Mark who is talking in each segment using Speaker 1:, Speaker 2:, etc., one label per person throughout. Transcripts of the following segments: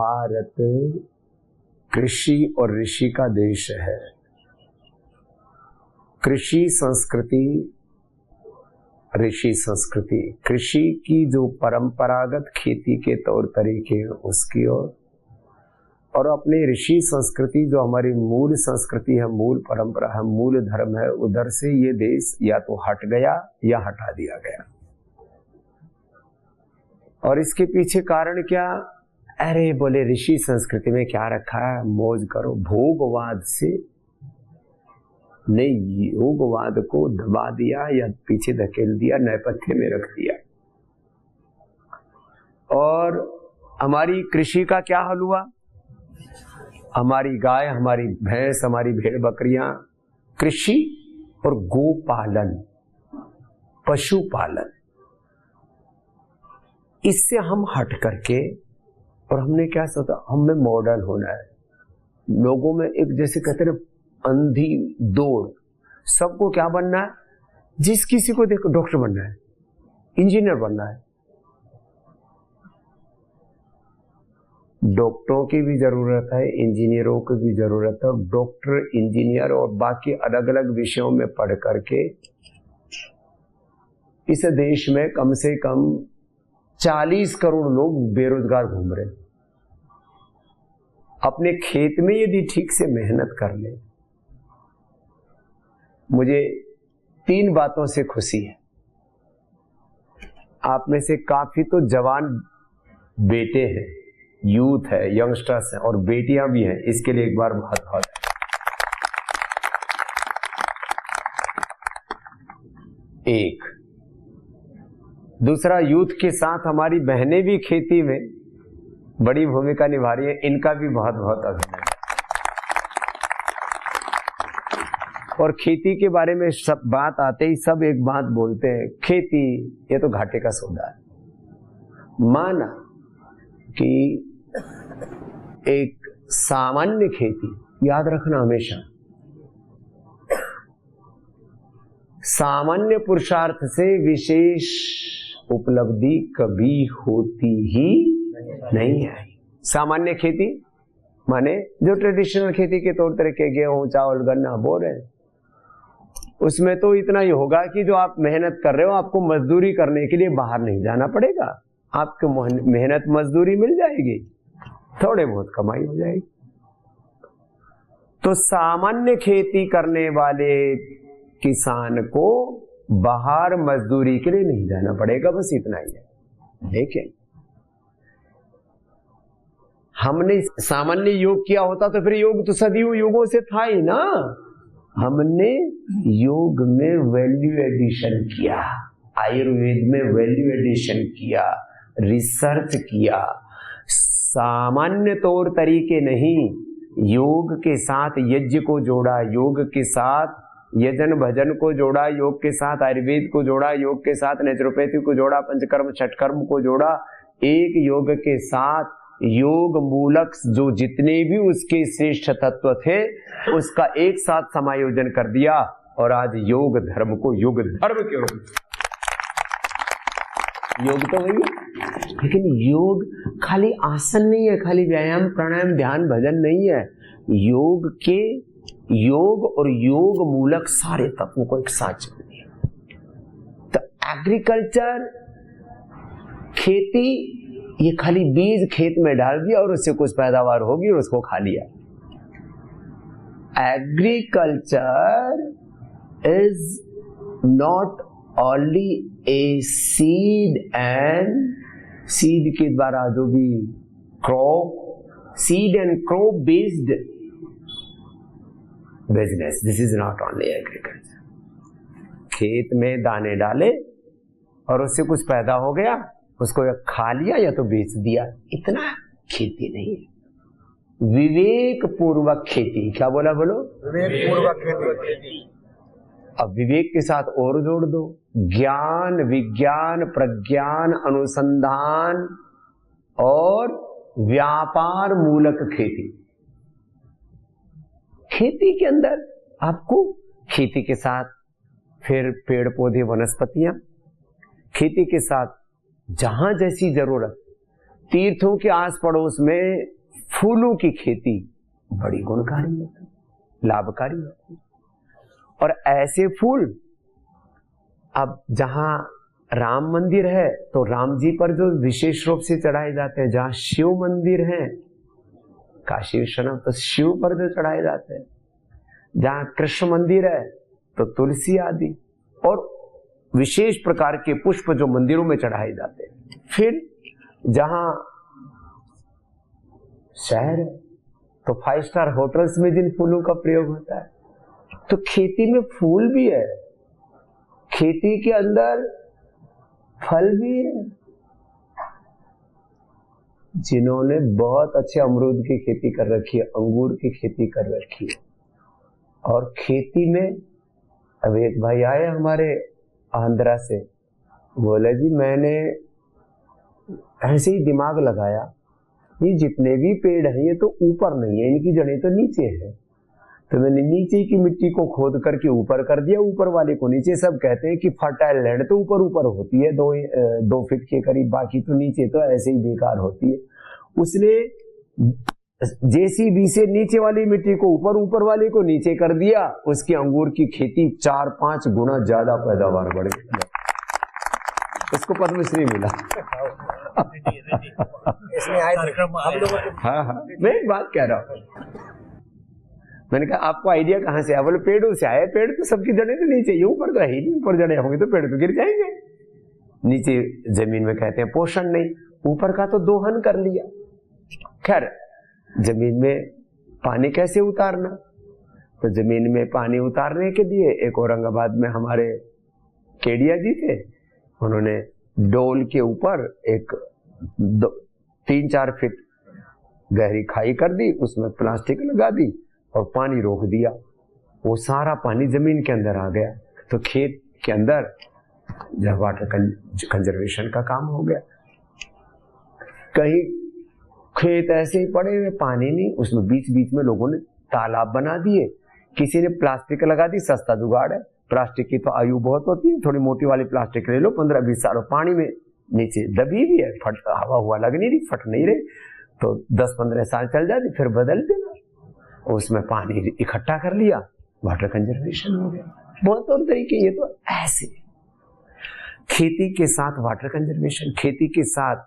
Speaker 1: भारत कृषि और ऋषि का देश है। कृषि संस्कृति, ऋषि संस्कृति, कृषि की जो परंपरागत खेती के तौर तरीके हैं उसकी ओर, और अपने ऋषि संस्कृति जो हमारी मूल संस्कृति है, मूल परंपरा है, मूल धर्म है, उधर से ये देश या तो हट गया या हटा दिया गया। और इसके पीछे कारण क्या? अरे बोले ऋषि संस्कृति में क्या रखा है, मौज करो। भोगवाद से ने योगवाद को दबा दिया या पीछे धकेल दिया, नेपथ्य में रख दिया। और हमारी कृषि का क्या हाल हुआ? हमारी गाय, हमारी भैंस, हमारी भेड़ बकरियां, कृषि और गोपालन, पशुपालन, इससे हम हट करके, और हमने क्या सोचा, हमें मॉडर्न होना है। लोगों में एक जैसे कहते हैं अंधी दौड़, सबको क्या बनना है? जिस किसी को देखो डॉक्टर बनना है, इंजीनियर बनना है। डॉक्टरों की भी जरूरत है, इंजीनियरों की भी जरूरत है। डॉक्टर, इंजीनियर और बाकी अलग अलग विषयों में पढ़ करके इस देश में कम से कम 40 करोड़ लोग बेरोजगार घूम रहे। अपने खेत में यदि ठीक से मेहनत कर ले, मुझे 3 बातों से खुशी है। आप में से काफी तो जवान बेटे हैं, यूथ है, यंगस्टर्स हैं, और बेटियां भी हैं। इसके लिए एक बार बहुत बहुत एक। दूसरा, यूथ के साथ हमारी बहनें भी खेती में बड़ी भूमिका निभा रही है, इनका भी बहुत बहुत अभिनंदन। और खेती के बारे में सब बात आते ही सब एक बात बोलते हैं, खेती ये तो घाटे का सौदा है। माना कि एक सामान्य खेती, याद रखना हमेशा, सामान्य पुरुषार्थ से विशेष उपलब्धि कभी होती ही नहीं है। सामान्य खेती माने जो ट्रेडिशनल खेती के तौर तरीके, गेहूं, चावल, गन्ना बो रहे हैं, उसमें तो इतना ही होगा कि जो आप मेहनत कर रहे हो, आपको मजदूरी करने के लिए बाहर नहीं जाना पड़ेगा, आपको मेहनत मजदूरी मिल जाएगी, थोड़े बहुत कमाई हो जाएगी। तो सामान्य खेती करने वाले किसान को बाहर मजदूरी के लिए नहीं जाना पड़ेगा, बस इतना ही है। लेकिन हमने सामान्य योग किया होता तो फिर योग तो सदियों युगों से था ही ना। हमने योग में वैल्यू एडिशन किया, आयुर्वेद में वैल्यू एडिशन किया, रिसर्च किया, सामान्य तौर तरीके नहीं, योग के साथ यज्ञ को जोड़ा, योग के साथ यजन भजन को जोड़ा, योग के साथ आयुर्वेद को जोड़ा, योग के साथ नेचुरोपैथी को जोड़ा, पंचकर्म छठकर्म को जोड़ा। एक योग के साथ योग मूलक जो जितने भी उसके श्रेष्ठ तत्व थे उसका एक साथ समायोजन कर दिया, और आज योग धर्म को युग धर्म के रूप में। योग तो वही है, लेकिन योग खाली आसन नहीं है, खाली व्यायाम प्राणायाम ध्यान भजन नहीं है। योग के योग और योग मूलक सारे तत्वों को एक साथ जोड़ दिया। तो एग्रीकल्चर, खेती, ये खाली बीज खेत में डाल दिया और उससे कुछ पैदावार होगी और उसको खा लिया। Agriculture is not only a seed and seed के द्वारा जो भी crop, seed and crop based business, this is not only agriculture. खेत में दाने डाले और उससे कुछ पैदा हो गया, उसको या खा लिया या तो बेच दिया, इतना खेती नहीं है। विवेक पूर्वक खेती, क्या बोला बोलो?
Speaker 2: विवेक पूर्वक खेती।
Speaker 1: अब विवेक के साथ और जोड़ दो, ज्ञान, विज्ञान, प्रज्ञान, अनुसंधान और व्यापार मूलक खेती। खेती के अंदर आपको खेती के साथ फिर पेड़ पौधे वनस्पतियां, खेती के साथ जहां जैसी जरूरत, तीर्थों के आस पड़ोस में फूलों की खेती बड़ी गुणकारी होती है, लाभकारी होती है। और ऐसे फूल अब जहां राम मंदिर है तो राम जी पर जो विशेष रूप से चढ़ाए जाते हैं, जहां शिव मंदिर है काशी विश्वनाथ तो शिव पर जो चढ़ाए जाते हैं, जहां कृष्ण मंदिर है तो तुलसी आदि और विशेष प्रकार के पुष्प जो मंदिरों में चढ़ाए जाते हैं। फिर जहां शहर है तो 5 स्टार होटल्स में जिन फूलों का प्रयोग होता है, तो खेती में फूल भी है, खेती के अंदर फल भी है। जिन्होंने बहुत अच्छे अमरूद की खेती कर रखी है, अंगूर की खेती कर रखी है, और खेती में अब एक भाई आए हमारे आंध्रा से, बोले जी मैंने ऐसे ही दिमाग लगाया, ये जितने भी पेड़ हैं ये तो ऊपर नहीं है, इनकी जड़ें तो नीचे है, तो मैंने नीचे की मिट्टी को खोद करके ऊपर कर दिया, ऊपर वाले को नीचे। सब कहते हैं कि फर्टाइल लैंड तो ऊपर ऊपर होती है 2 फीट के करीब, बाकी तो नीचे तो ऐसे ही बेकार होती है। उसने जेसीबी से नीचे वाली मिट्टी को ऊपर, ऊपर वाले को नीचे कर दिया, उसकी अंगूर की खेती 4-5 गुना ज्यादा पैदावार बढ़ गई, उसको पद्मश्री मिला।
Speaker 2: इसमें आए आप लोगों को।
Speaker 1: हाँ, मैं एक बात कह रहा हूँ, मैंने कहा आपको आइडिया कहां से आया? बोले पेड़ों से आया। पेड़ तो सबकी जड़ें तो नीचे, ये ऊपर तो है ही नहीं, ऊपर जड़ें होंगी तो पेड़ तो गिर जाएंगे। नीचे जमीन में कहते हैं पोषण नहीं, ऊपर का तो दोहन कर लिया। खैर, जमीन में पानी कैसे उतारना, तो जमीन में पानी उतारने के लिए एक औरंगाबाद में हमारे केडिया जी थे, उन्होंने डोल के ऊपर एक 3-4 फीट गहरी खाई कर दी, उसमें प्लास्टिक लगा दी और पानी रोक दिया। वो सारा पानी जमीन के अंदर आ गया, तो खेत के अंदर जब वाटर कंजर्वेशन का काम हो गया। कहीं खेत ऐसे ही पड़े हुए, पानी नहीं, उसमें बीच बीच में लोगों ने तालाब बना दिए, किसी ने प्लास्टिक लगा दी, सस्ता जुगाड़ है, प्लास्टिक की तो आयु बहुत होती है, थोड़ी मोटी वाली प्लास्टिक ले लो, 15-20 साल पानी में नीचे दबी हुई है, फट हवा हुआ लग नहीं रही, फट नहीं रही, तो 10-15 साल चल जाती, फिर बदल देना, उसमें पानी इकट्ठा कर लिया, वाटर कंजर्वेशन हो गया। बहुत और तरीके, ये तो ऐसे खेती के साथ वाटर कंजर्वेशन, खेती के साथ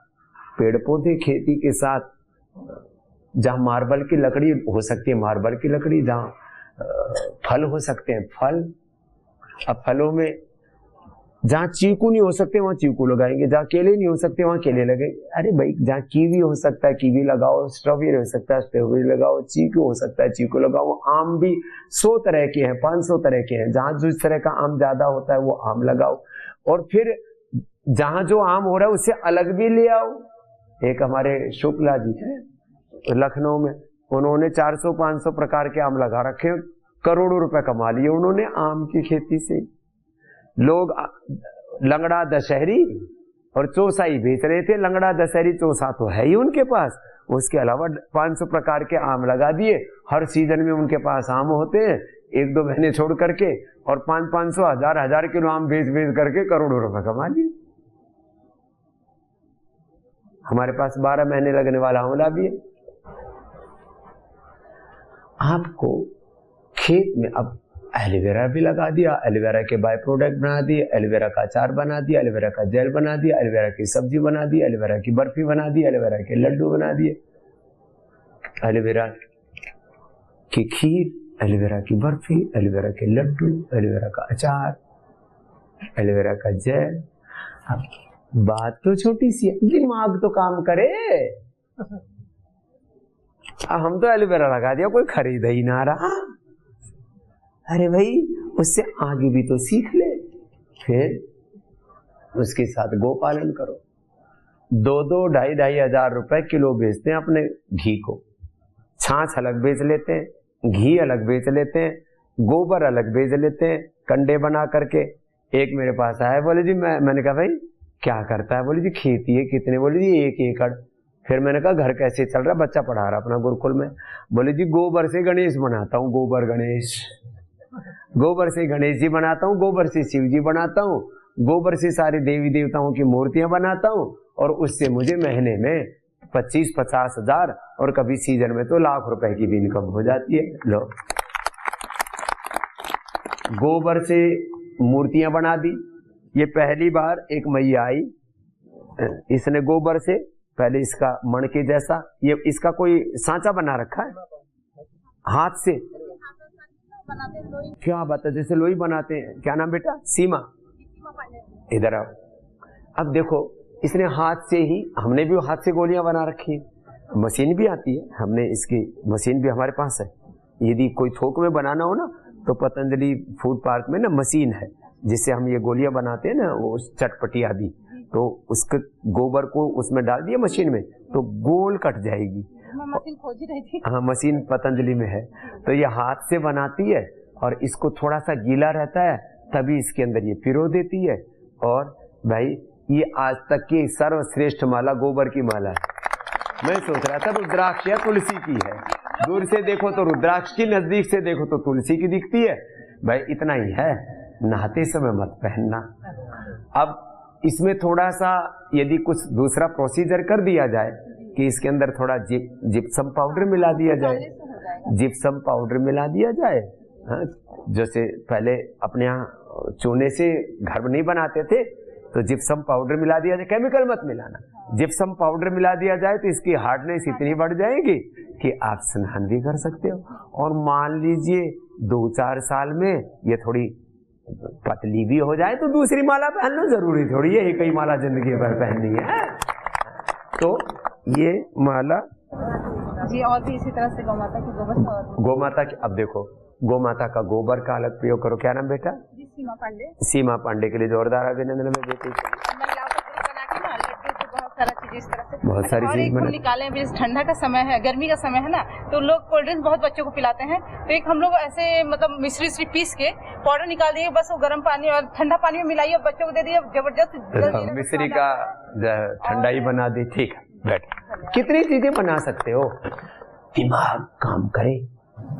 Speaker 1: पेड़ पौधे, खेती के साथ जहां मार्बल की लकड़ी हो सकती है मार्बल की लकड़ी, जहां फल हो सकते हैं फल। अब फलों में जहां चीकू नहीं हो सकते वहां चीकू लगाएंगे, जहां केले नहीं हो सकते वहां केले लगाएंगे। अरे भाई, जहां कीवी हो सकता है कीवी लगाओ, स्ट्रॉबेरी हो सकता है स्ट्रॉबेरी लगाओ, चीकू हो सकता है चीकू लगाओ, आम भी 100 तरह के हैं, 500 तरह के हैं, जहां जिस तरह का आम ज्यादा होता है वो आम लगाओ। और फिर जहां जो आम हो रहा है उससे अलग भी ले आओ। एक हमारे शुक्ला जी हैं लखनऊ में, उन्होंने 400-500 प्रकार के आम लगा रखे, करोड़ों रुपए कमा लिए उन्होंने आम की खेती से। लोग लंगड़ा दशहरी और चौसाई बेच रहे थे, लंगड़ा दशहरी चौसा तो है ही उनके पास, उसके अलावा 500 प्रकार के आम लगा दिए। हर सीजन में उनके पास आम होते हैं, 1-2 महीने छोड़ करके, और 500-500 1000 किलो आम बेच करके करोड़ों रुपए कमा लिए। हमारे पास 12 महीने लगने वाला आंवला भी है। आपको खेत में अब एलोवेरा भी लगा दिया, एलोवेरा के बाय प्रोडक्ट बना दिए, एलोवेरा का अचार बना दिया, एलोवेरा का जेल बना दिया, एलोवेरा की सब्जी बना दी, एलोवेरा की बर्फी बना दी, एलोवेरा के लड्डू बना दिए, एलोवेरा की खीर, एलोवेरा की बर्फी, एलोवेरा के लड्डू, एलोवेरा का अचार, एलोवेरा का जेल। अब बात तो छोटी सी है, दिमाग तो काम करे। हम तो एलोवेरा लगा दिया, कोई खरीद ही ना रहा। अरे भाई, उससे आगे भी तो सीख ले, फिर उसके साथ गो पालन करो। 2-2, 2,500 हजार रुपए किलो बेचते हैं अपने घी को, छाछ अलग बेच लेते हैं, घी अलग बेच लेते हैं, गोबर अलग बेच लेते हैं, कंडे बना करके। एक मेरे पास आया, बोले जी मैंने कहा भाई क्या करता है? बोले जी खेती है। कितने? बोले जी 1 एकड़। फिर मैंने कहा घर कैसे चल रहा? बच्चा पढ़ा रहा अपना गुरुकुल में। बोले जी गोबर से गणेश बनाता हूँ, गोबर गणेश, गोबर से गणेश जी बनाता हूँ, गोबर से शिव जी बनाता हूँ, गोबर से सारे देवी देवताओं की मूर्तियां बनाता हूँ, और उससे मुझे महीने में 25-50 हजार, और कभी सीजन में तो लाख रुपए की भी इनकम हो जाती है। लो, गोबर से मूर्तियां बना दी। ये पहली बार एक मैया आई, इसने गोबर से पहले इसका मणके जैसा, ये इसका कोई सांचा बना रखा है हाथ से। क्या बात है, जैसे लोई बनाते हैं। क्या नाम बेटा? सीमा, इधर आओ। अब देखो, इसने हाथ से ही, हमने भी हाथ से गोलियां बना रखी है, मशीन भी आती है, हमने इसकी मशीन भी हमारे पास है। यदि कोई थोक में बनाना हो ना तो पतंजलि फूड पार्क में ना मशीन है जिससे हम ये गोलियां बनाते हैं ना, वो चटपटी आदि, तो उसके गोबर को उसमें डाल दिया मशीन में तो गोल कट जाएगी।
Speaker 3: मशीन खोज ही रही थी।
Speaker 1: हाँ, मशीन पतंजलि में है। तो ये हाथ से बनाती है और इसको थोड़ा सा गीला रहता है तभी इसके अंदर ये पिरो देती है। और भाई ये आज तक की सर्वश्रेष्ठ माला गोबर की माला है। मैं सोच रहा था रुद्राक्ष या तुलसी की है, दूर से देखो तो रुद्राक्ष की, नजदीक से देखो तो तुलसी की दिखती है। भाई इतना ही है, नहाते समय मत पहनना। अब इसमें थोड़ा सा यदि कुछ दूसरा प्रोसीजर कर दिया जाए कि इसके अंदर थोड़ा जिप्सम पाउडर मिला दिया जाए, जिप्सम पाउडर मिला दिया जाए। हाँ, जैसे पहले अपने यहाँ चूने से घर नहीं बनाते थे तो जिप्सम पाउडर मिला दिया जाए, केमिकल मत मिलाना, जिप्सम पाउडर मिला दिया जाए तो इसकी हार्डनेस इतनी बढ़ जाएगी कि आप स्नान भी कर सकते हो। और मान लीजिए 2-4 साल में ये थोड़ी पतली भी हो जाए तो दूसरी माला पहनना जरूरी थोड़ी है, एक ही माला जिंदगी भर पहननी है। तो ये माला
Speaker 3: जी, और भी इसी तरह से गौमाता के गोबर का, और
Speaker 1: गोमाता की, अब देखो गोमाता का गोबर का अलग प्रयोग करो। क्या नाम बेटा?
Speaker 3: जी, सीमा पांडे।
Speaker 1: सीमा पांडे के लिए जोरदार अभिनंदन में देती है।
Speaker 3: महिलाओं को ग्रुप बना के ना लड्डू से बहुत सारा चीज इस तरह से,
Speaker 1: बहुत सारी
Speaker 3: और
Speaker 1: चीज
Speaker 3: एक
Speaker 1: बना,
Speaker 3: हम निकाले हैं। जैसे ठंडा का समय है, गर्मी का समय है ना, तो लोग कोल्ड ड्रिंक्स बहुत बच्चों को पिलाते हैं, तो एक हम लोग ऐसे मतलब मिश्री पीस के पाउडर निकाल दिए, बस वो गर्म पानी और ठंडा पानी में मिलाइए और बच्चों को दे दिए, जबरदस्त
Speaker 1: मिश्री का ठंडाई बना दी। ठीक है, बैठ। कितनी चीजें बना सकते हो, दिमाग काम करे,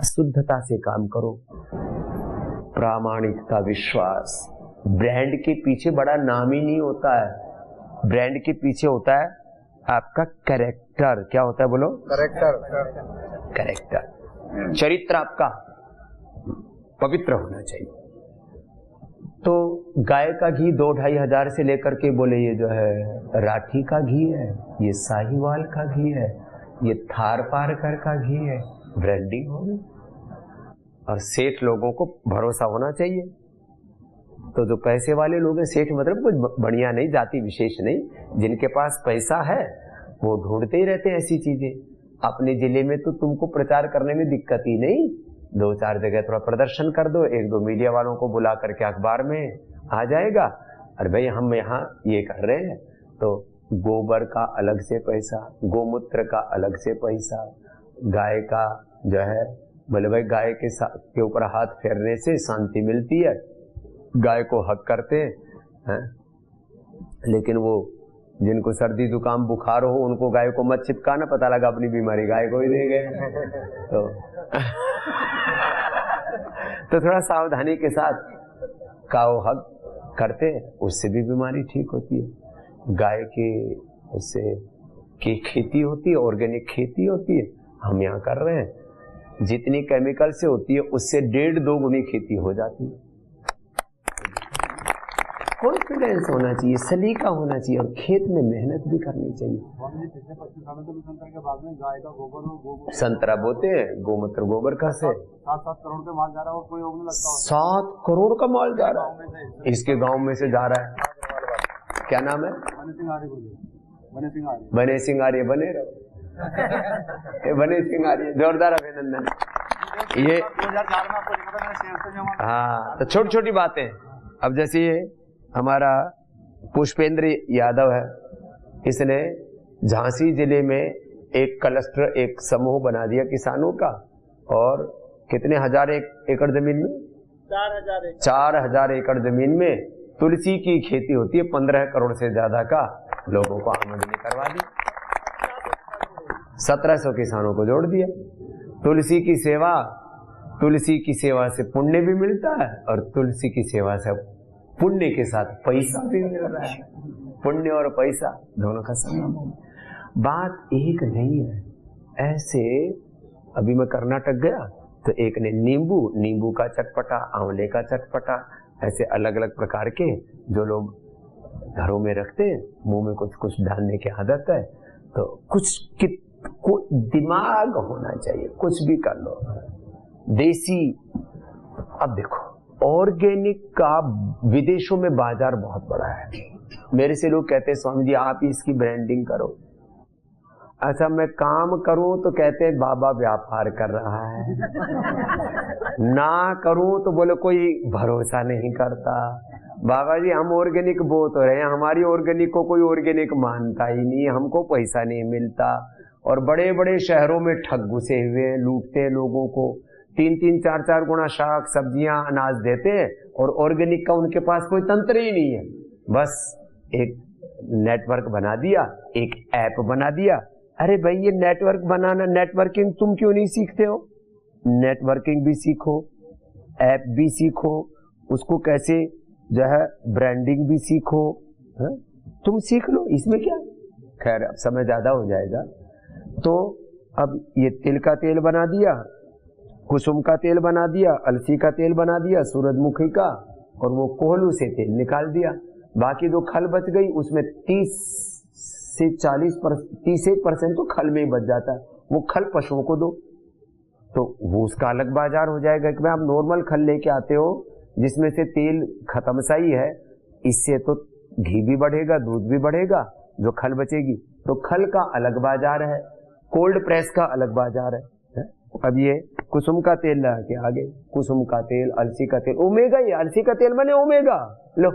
Speaker 1: शुद्धता से काम करो, प्रामाणिकता, विश्वास। ब्रांड के पीछे बड़ा नाम ही नहीं होता है, ब्रांड के पीछे होता है आपका कैरेक्टर। क्या होता है बोलो? कैरेक्टर, चरित्र आपका पवित्र होना चाहिए। तो गाय का घी 2-2.5 हजार से लेकर के बोले ये जो है राठी का घी है, ये साहिवाल का घी है, ये थार पारकर का घी है, ब्रांडिंग होगी। और सेठ लोगों को भरोसा होना चाहिए। तो जो पैसे वाले लोग हैं, सेठ मतलब कुछ बढ़िया नहीं, जाति विशेष नहीं, जिनके पास पैसा है वो ढूंढते ही रहते हैं ऐसी चीजें। अपने जिले में तो तुमको प्रचार करने में दिक्कत ही नहीं, 2-4 जगह थोड़ा प्रदर्शन कर दो, 1-2 मीडिया वालों को बुला करके अखबार में आ जाएगा, अरे भाई हम यहाँ ये कर रहे हैं। तो गोबर का अलग से पैसा, गोमूत्र का अलग से पैसा, गाय का जो है बोले भाई गाय के ऊपर हाथ फेरने से शांति मिलती है, गाय को हक करते हैं। लेकिन वो जिनको सर्दी जुकाम बुखार हो उनको गाय को मत चिपकाना, पता लगा अपनी बीमारी गाय को ही दे गए। तो थोड़ा सावधानी के साथ काऊ हक करते हैं, उससे भी बीमारी ठीक होती है। गाय के उससे की खेती होती है, ऑर्गेनिक खेती होती है, हम यहाँ कर रहे हैं। जितनी केमिकल से होती है उससे 1.5-2 गुनी खेती हो जाती है। कॉन्फिडेंस होना चाहिए, सलीका होना चाहिए और खेत में मेहनत भी करनी चाहिए। संतरा बोते हैं, गोमूत्र गोबर का से
Speaker 2: 7 करोड़ का माल जा रहा है और कोई नहीं लगता।
Speaker 1: 7 करोड़ का माल जा रहा है, इसके गांव में से जा रहा है। क्या नाम है? बने सिंह आर्य। बने रहो, बने सिंह आर्य, जोरदार अभिनंदन। ये
Speaker 2: 2004 में आपको लिखा था मैंने शेयर से।
Speaker 1: हाँ, तो छोटी छोटी बातें। अब जैसे ये हमारा पुष्पेंद्र यादव है, इसने झांसी जिले में एक क्लस्टर, एक समूह बना दिया किसानों का, और कितने हजार एकड़ जमीन में? 4,000 एकड़ जमीन में तुलसी की खेती होती है। 15 करोड़ से ज्यादा का लोगों को आमदनी करवा दी, 1700 किसानों को जोड़ दिया। तुलसी की सेवा से पुण्य भी मिलता है और तुलसी की सेवा से पुण्य के साथ पैसा भी मिल रहा है। पुण्य और पैसा दोनों का संगम। बात एक नहीं है। ऐसे अभी मैं कर्नाटक गया तो एक ने नींबू का चटपटा, आंवले का चटपटा, ऐसे अलग अलग प्रकार के जो लोग घरों में रखते हैं, मुंह में कुछ कुछ डालने की आदत है। तो को दिमाग होना चाहिए, कुछ भी कर लो। देसी, अब देखो ऑर्गेनिक का विदेशों में बाजार बहुत बड़ा है। मेरे से लोग कहते हैं स्वामी जी आप इसकी ब्रांडिंग करो। अच्छा मैं काम करूं तो कहते हैं बाबा व्यापार कर रहा है, ना करूं तो बोले कोई भरोसा नहीं करता। बाबा जी हम ऑर्गेनिक बोल तो रहे हैं, हमारी ऑर्गेनिक को कोई ऑर्गेनिक मानता ही नहीं, हमको पैसा नहीं मिलता। और बड़े बड़े शहरों में ठग घुसे हुए हैं, लूटते हैं लोगों को, 3-3, 4-4 गुना शाक सब्जियां अनाज देते हैं और ऑर्गेनिक का उनके पास कोई तंत्र ही नहीं है। बस एक नेटवर्क बना दिया, एक ऐप बना दिया। अरे भाई ये नेटवर्क बनाना, नेटवर्किंग तुम क्यों नहीं सीखते हो? नेटवर्किंग भी सीखो, ऐप भी सीखो, उसको कैसे जो है ब्रांडिंग भी सीखो। है? तुम सीख लो, इसमें क्या। खैर अब समय ज्यादा हो जाएगा, तो अब ये तिल का तेल बना दिया, कुसुम का तेल बना दिया, अलसी का तेल बना दिया, सूरजमुखी का, और वो कोहलू से तेल निकाल दिया। बाकी जो खल बच गई उसमें 30 से 31% तो खल में ही बच जाता है। वो खल पशुओं को दो तो वो उसका अलग बाजार हो जाएगा कि भाई आप नॉर्मल खल लेके आते हो जिसमें से तेल खत्म सा ही है, इससे तो घी भी बढ़ेगा, दूध भी बढ़ेगा, जो खल बचेगी। तो खल का अलग बाजार है, कोल्ड प्रेस का अलग बाजार है। अब ये कुसुम का तेल ला के आगे, कुसुम का तेल, अलसी का तेल, ओमेगा, ये अलसी का तेल बने ओमेगा। लो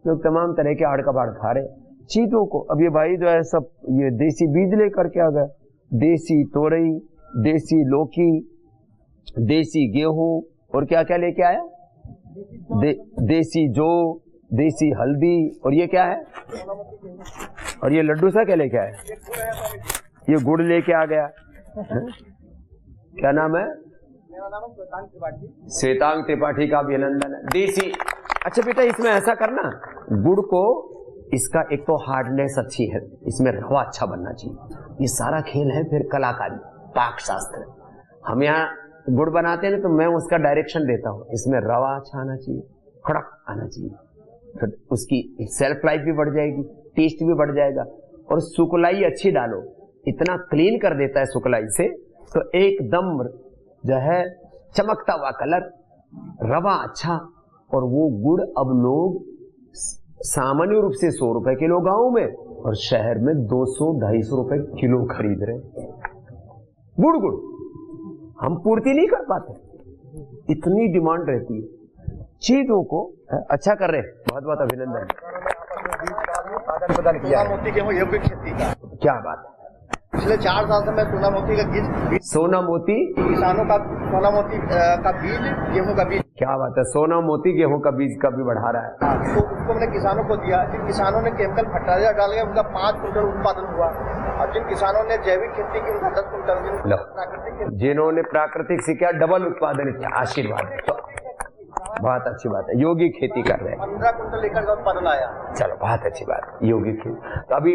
Speaker 1: लोग तमाम तरह के आड़ कबाड़ खा रहे चीजों को। अब ये भाई जो है सब ये देसी बीज लेकर के आ गए, देसी तोरई, देसी लौकी, देसी गेहूं, और क्या क्या लेके आया, देसी जौ, देसी हल्दी, और ये क्या है, और ये लड्डू सा क्या लेके आया, ये गुड़ लेके आ गया। क्या नाम है?
Speaker 2: मेरा नाम है
Speaker 1: श्वेतांग त्रिपाठी का अभिनंदन है। देसी। अच्छा बेटा इसमें ऐसा करना, गुड़ को, इसका एक तो हार्डनेस अच्छी है, इसमें रवा अच्छा बनना चाहिए। ये सारा खेल है फिर कलाकारी, पाक शास्त्र। हम यहाँ गुड़ बनाते हैं ना तो मैं उसका डायरेक्शन देता हूँ, इसमें रवा अच्छा आना चाहिए, कड़क आना चाहिए, फिर उसकी सेल्फ लाइफ भी बढ़ जाएगी, टेस्ट भी बढ़ जाएगा। और सुकलाई अच्छी डालो, इतना क्लीन कर देता है सुकलाई से, तो एकदम जो है चमकता हुआ कलर, रवा अच्छा। और वो गुड़ अब लोग सामान्य रूप से 100 रुपए किलो गांव में, और शहर में 200-250 रुपए किलो खरीद रहे। गुड़ हम पूर्ति नहीं कर पाते, इतनी डिमांड रहती है चीजों को। अच्छा कर रहे, बहुत बहुत अभिनंदन।
Speaker 2: सोना मोती गेहूं योगिक खेती का
Speaker 1: क्या बात है।
Speaker 2: पिछले 4 साल से मैं सोना मोती का बीज,
Speaker 1: सोना मोती
Speaker 2: किसानों का, सोना मोती का बीज, गेहूं का बीज।
Speaker 1: क्या बात है, सोना मोती गेहूं का बीज का भी बढ़ा रहा है।
Speaker 2: तो उसको मैंने किसानों को दिया, जिन किसानों ने केमिकल फर्टिलाइजर डाल के उनका 5 कुंटल उत्पादन हुआ, और जिन किसानों ने जैविक खेती की उनका 10 कुंटल,
Speaker 1: जिन्होंने प्राकृतिक से क्या डबल उत्पादन किया, आशीर्वाद। तो बहुत अच्छी बात है, योगी खेती कर रहे हैं,
Speaker 2: 15 कुंटल एकड़ का उत्पादन आया।
Speaker 1: चलो बहुत अच्छी बात, योगी खेती। तो अभी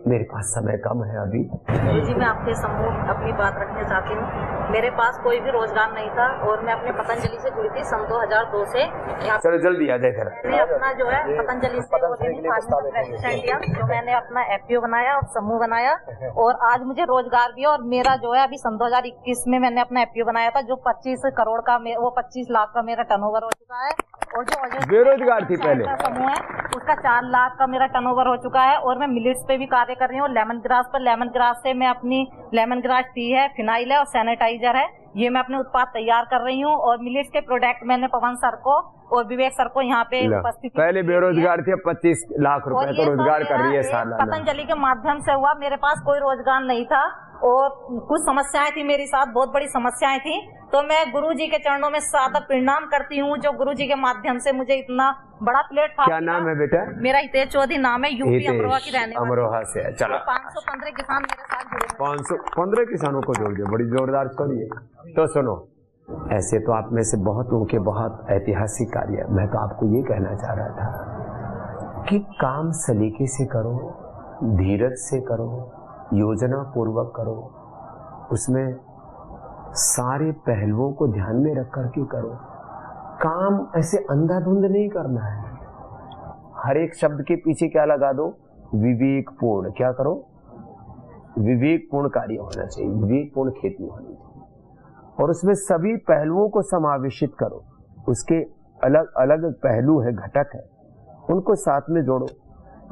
Speaker 1: मेरे पास समय कम है अभी।
Speaker 4: जी मैं आपके सम्मुख अपनी बात रखना चाहती हूँ। मेरे पास कोई भी रोजगार नहीं था और मैं अपने पतंजलि से जुड़ी थी सन 2002 से।
Speaker 1: चलो जल्दी आ जाए घर।
Speaker 4: मैंने अपना जो है पतंजलि से लिया, तो मैंने अपना एफपीओ बनाया और समूह बनाया, और आज मुझे रोजगार भी है। और मेरा जो है अभी सन 2021 में मैंने अपना एफपीओ बनाया था, जो 25 करोड़ का, वो 25 लाख का मेरा टर्नओवर हो चुका है। और जो
Speaker 1: बेरोजगार थी पहले
Speaker 4: समूह है उसका 4 लाख का मेरा टर्नओवर हो चुका है। और मैं मिलेट्स पे भी कार्य कर रही हूँ, लेमन ग्रास पर। लेमन ग्रास से मैं अपनी लेमन ग्रास टी है, फिनाइल है और सैनिटाइजर है, ये मैं अपने उत्पाद तैयार कर रही हूँ। और मिलेट्स के प्रोडक्ट मैंने पवन सर को और विवेक सर को यहाँ पे उपस्थित,
Speaker 1: पहले बेरोजगार थे, 25 लाख रुपए तो रोजगार कर रही है सालाना।
Speaker 4: पतंजलि के माध्यम से हुआ, मेरे पास कोई रोजगार नहीं था और कुछ समस्याएं थी मेरे साथ, बहुत बड़ी समस्याएं थी। तो मैं गुरुजी के चरणों में सादर प्रणाम करती हूँ, जो गुरुजी के माध्यम से मुझे इतना बड़ा प्लेटफॉर्म।
Speaker 1: क्या नाम है बेटा?
Speaker 4: मेरा हितेश चौधरी नाम है, यूपी अमरोहा की रहने वाली।
Speaker 1: अमरोहा से है। चलो
Speaker 4: 515 किसान मेरे साथ जुड़े हैं।
Speaker 1: 515 किसानों को जोड़ दिया, बड़ी जोरदार स्टोरी है। तो सुनो, ऐसे तो आप में से बहुत लोगों के बहुत ऐतिहासिक कार्य है। मैं तो आपको ये कहना चाह रहा था कि काम सलीके से करो, धीरज से करो, योजना पूर्वक करो, उसमें सारे पहलुओं को ध्यान में रख करके करो। काम ऐसे अंधाधुंध नहीं करना है। हर एक शब्द के पीछे क्या लगा दो? विवेकपूर्ण। क्या करो? विवेकपूर्ण कार्य होना चाहिए, विवेकपूर्ण खेती होनी चाहिए, और उसमें सभी पहलुओं को समावेशित करो। उसके अलग अलग पहलू है, घटक है, उनको साथ में जोड़ो।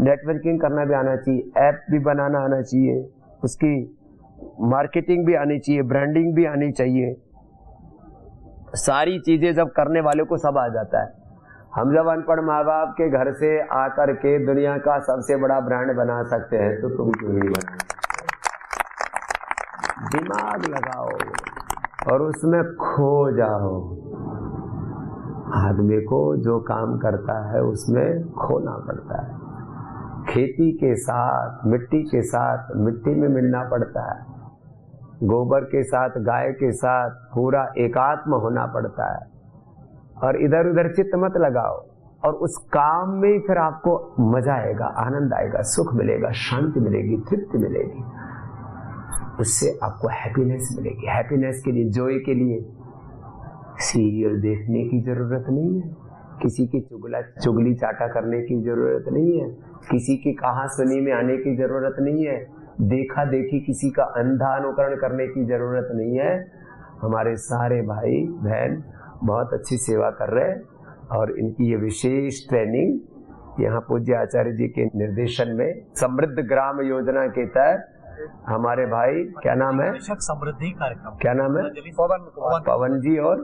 Speaker 1: नेटवर्किंग करना भी आना चाहिए, ऐप भी बनाना आना चाहिए, उसकी मार्केटिंग भी आनी चाहिए, ब्रांडिंग भी आनी चाहिए। सारी चीजें जब करने वाले को सब आ जाता है। हम जब अनपढ़ माँ बाप के घर से आकर के दुनिया का सबसे बड़ा ब्रांड बना सकते हैं, तो तुम क्यों नहीं बना? दिमाग लगाओ और उसमें खो जाओ। आदमी को जो काम करता है उसमें खोना पड़ता है। खेती के साथ, मिट्टी के साथ, मिट्टी में मिलना पड़ता है। गोबर के साथ, गाय के साथ पूरा एकात्म होना पड़ता है। और इधर उधर चित्त मत लगाओ, और उस काम में फिर आपको मजा आएगा, आनंद आएगा, सुख मिलेगा, शांति मिलेगी, तृप्ति मिलेगी। उससे आपको हैप्पीनेस मिलेगी। हैप्पीनेस के लिए, जॉय के लिए सीरियल देखने की जरूरत नहीं है, किसी की चुगली चाटा करने की जरूरत नहीं है, किसी की कहा सुनी में आने की जरूरत नहीं है, देखा देखी किसी का अंधा अनुकरण करने की जरूरत नहीं है। हमारे सारे भाई बहन बहुत अच्छी सेवा कर रहे हैं, और इनकी ये विशेष ट्रेनिंग यहाँ पूज्य आचार्य जी के निर्देशन में समृद्ध ग्राम योजना के तहत हमारे भाई, क्या नाम है?
Speaker 2: समृद्धि कार्यक्रम।
Speaker 1: क्या नाम है? पवन जी और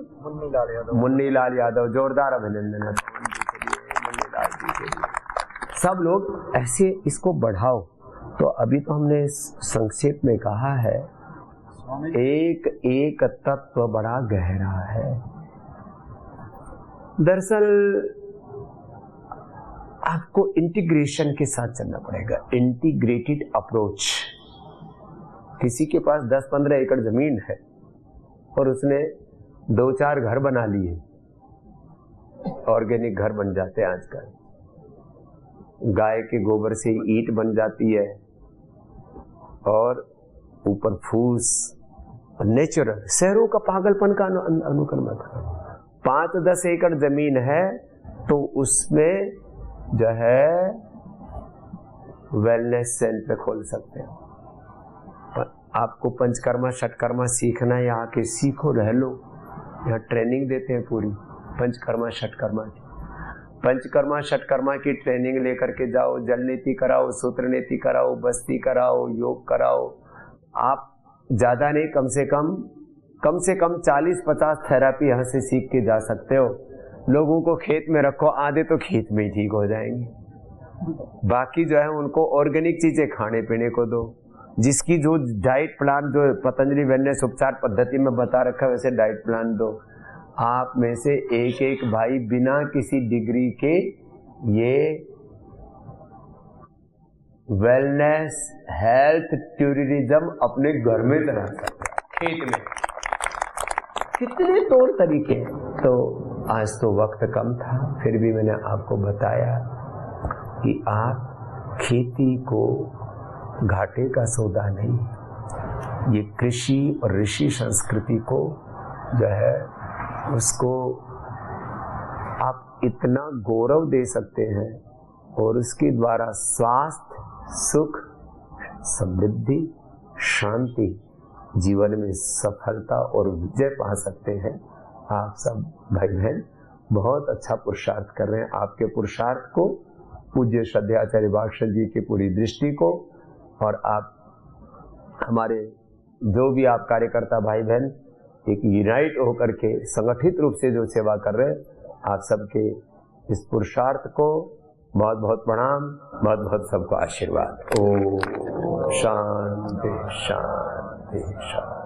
Speaker 1: मुन्नी लाल यादव। जोरदार अभिनंदन है मुन्नी लाल जी के लिए। सब लोग ऐसे इसको बढ़ाओ। तो अभी तो हमने संक्षेप में कहा है, एक एक तत्व बड़ा गहरा है। दरअसल आपको इंटीग्रेशन के साथ चलना पड़ेगा, इंटीग्रेटेड अप्रोच। किसी के पास 10-15 एकड़ जमीन है और उसने 2-4 घर बना लिए, ऑर्गेनिक घर बन जाते हैं आजकल, गाय के गोबर से ईंट बन जाती है, और ऊपर फूस, नेचुरल। शहरों का पागलपन का अनुकरण मत करो। 5-10 एकड़ जमीन है तो उसमें जो है वेलनेस सेंटर खोल सकते हैं। आपको पंचकर्मा षटकर्मा सीखना है, यहाँ के सीखो, रह लो। यहाँ ट्रेनिंग देते हैं पूरी पंचकर्मा षटकर्मा की। पंचकर्मा षटकर्मा की ट्रेनिंग लेकर के जाओ, जल नीति कराओ, सूत्र नीति कराओ, बस्ती कराओ, योग कराओ। आप ज्यादा नहीं, कम से कम 40-50 थेरापी यहाँ से सीख के जा सकते हो। लोगों को खेत में रखो, आधे तो खेत में ही ठीक हो जाएंगे। बाकी जो है उनको ऑर्गेनिक चीजें खाने पीने को दो। जिसकी जो डाइट प्लान जो पतंजलि वेलनेस उपचार पद्धति में बता रखा है वैसे डाइट प्लान दो। आप में से एक एक भाई बिना किसी डिग्री के ये वेलनेस हेल्थ टूरिज्म अपने घर में चला सकते हैं, खेत में। कितने तौर तरीके। तो आज तो वक्त कम था, फिर भी मैंने आपको बताया कि आप खेती को घाटे का सौदा नहीं, ये कृषि और ऋषि संस्कृति को जो है उसको आप इतना गौरव दे सकते हैं, और उसके द्वारा स्वास्थ्य, सुख, समृद्धि, शांति, जीवन में सफलता और विजय पा सकते हैं। आप सब भाई बहन बहुत अच्छा पुरुषार्थ कर रहे हैं। आपके पुरुषार्थ को पूज्य श्रद्धाचार्य भागवत जी की पूरी दृष्टि को, और आप हमारे जो भी आप कार्यकर्ता भाई बहन एक यूनाइट होकर के संगठित रूप से जो सेवा कर रहे हैं, आप सबके इस पुरुषार्थ को बहुत बहुत प्रणाम, बहुत बहुत सबको आशीर्वाद। ओम शांति शांति शांति।